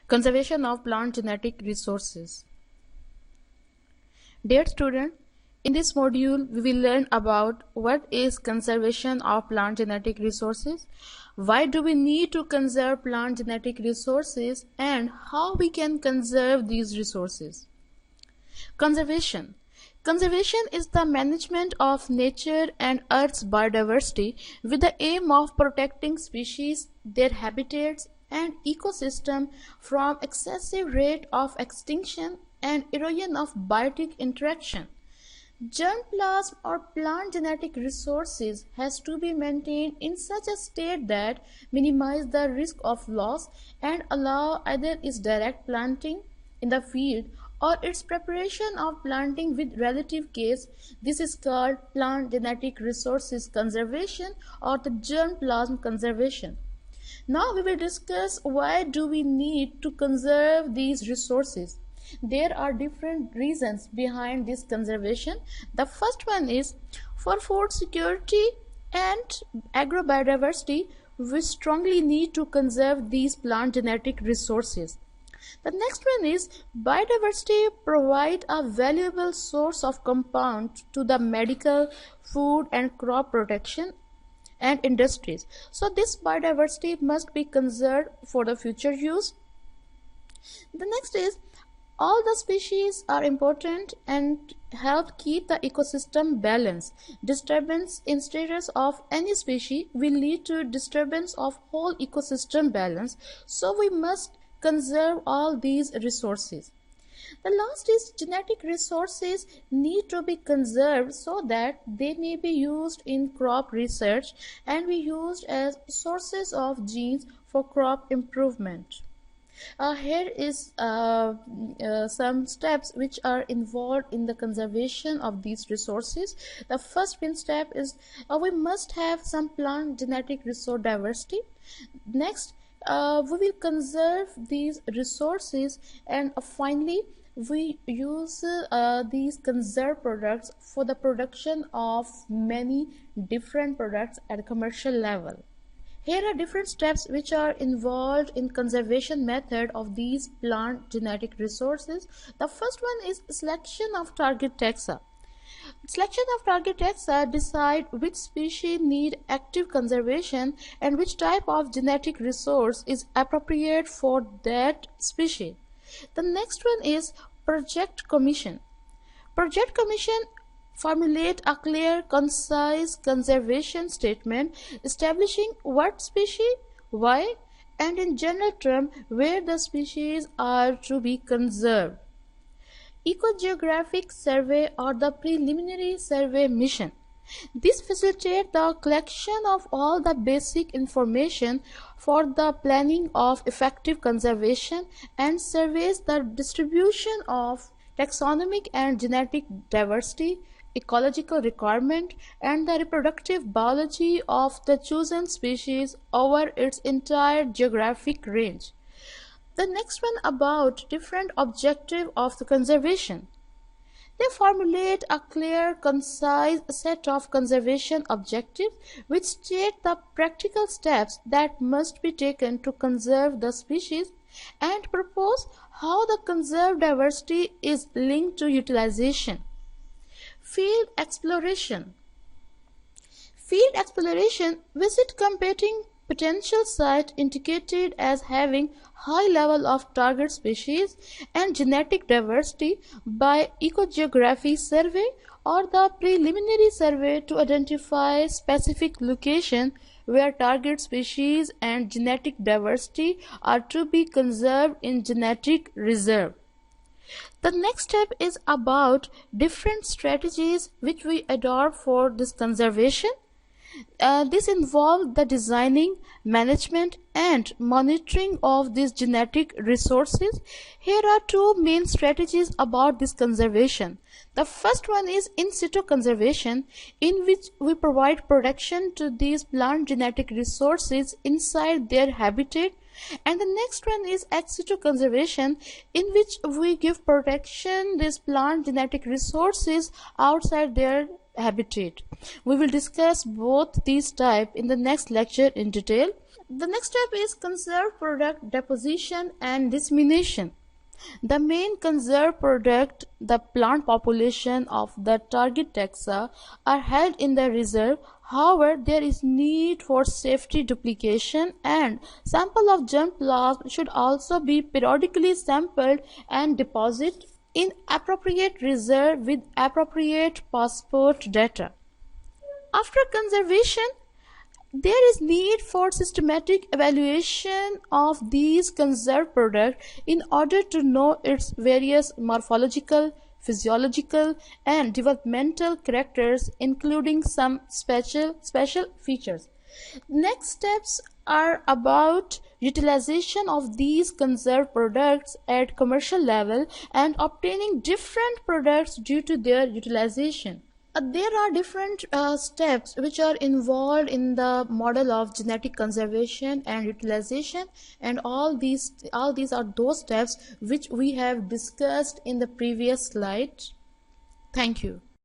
Conservation of plant genetic resources. Dear student, in this module we will learn about what is conservation of plant genetic resources, why do we need to conserve plant genetic resources, and how we can conserve these resources. Conservation. Conservation is the management of nature and Earth's biodiversity with the aim of protecting species, their habitats, and ecosystem from excessive rate of extinction and erosion of biotic interaction. Germplasm or plant genetic resources has to be maintained in such a state that minimize the risk of loss and allow either its direct planting in the field or its preparation of planting with relative case. This is called plant genetic resources conservation or the germplasm conservation. Now we will discuss why do we need to conserve these resources. There are different reasons behind this conservation. The first one is for food security and agrobiodiversity. We strongly need to conserve these plant genetic resources. The next one is biodiversity provide a valuable source of compound to the medical, food and crop protection and industries. So this biodiversity must be conserved for the future use. The next is all the species are important and help keep the ecosystem balanced. Disturbance in status of any species will lead to disturbance of whole ecosystem balance. So we must conserve all these resources. The last is genetic resources need to be conserved so that they may be used in crop research and be used as sources of genes for crop improvement. Here is some steps which are involved in the conservation of these resources. The first step is we must have some plant genetic resource diversity. Next, we will conserve these resources, and finally we use these conserved products for the production of many different products at a commercial level. Here are different steps which are involved in conservation method of these plant genetic resources. The first one is selection of target taxa. Selection of target taxa decide which species need active conservation and which type of genetic resource is appropriate for that species. The next one is project commission. Project commission formulate a clear, concise conservation statement establishing what species, why, and in general term where the species are to be conserved. Ecogeographic survey or the preliminary survey mission. This facilitates the collection of all the basic information for the planning of effective conservation and surveys the distribution of taxonomic and genetic diversity, ecological requirement, and the reproductive biology of the chosen species over its entire geographic range. The next one about different objective of the conservation. They formulate a clear, concise set of conservation objectives which state the practical steps that must be taken to conserve the species and propose how the conserved diversity is linked to utilization. Field exploration. Field exploration visit competing potential site indicated as having high level of target species and genetic diversity by ecogeography survey or the preliminary survey to identify specific location where target species and genetic diversity are to be conserved in genetic reserve. The next step is about different strategies which we adopt for this conservation. This involves the designing, management and monitoring of these genetic resources. Here are two main strategies about this conservation. The first one is in situ conservation, in which we provide protection to these plant genetic resources inside their habitat And the next one is ex situ conservation, in which we give protection these plant genetic resources outside their habitat. We will discuss both these types in the next lecture in detail. The next step is conserved product deposition and dissemination. The main conserved product, the plant population of the target taxa, are held in the reserve. However, there is need for safety duplication, and sample of germplasm should also be periodically sampled and deposited in appropriate reserve with appropriate passport data. After conservation, there is need for systematic evaluation of these conserved products in order to know its various morphological, physiological, and developmental characters, including some special features. Next steps are about utilization of these conserved products at commercial level and obtaining different products due to their utilization. There are different steps which are involved in the model of genetic conservation and utilization, and all these are those steps which we have discussed in the previous slide. Thank you.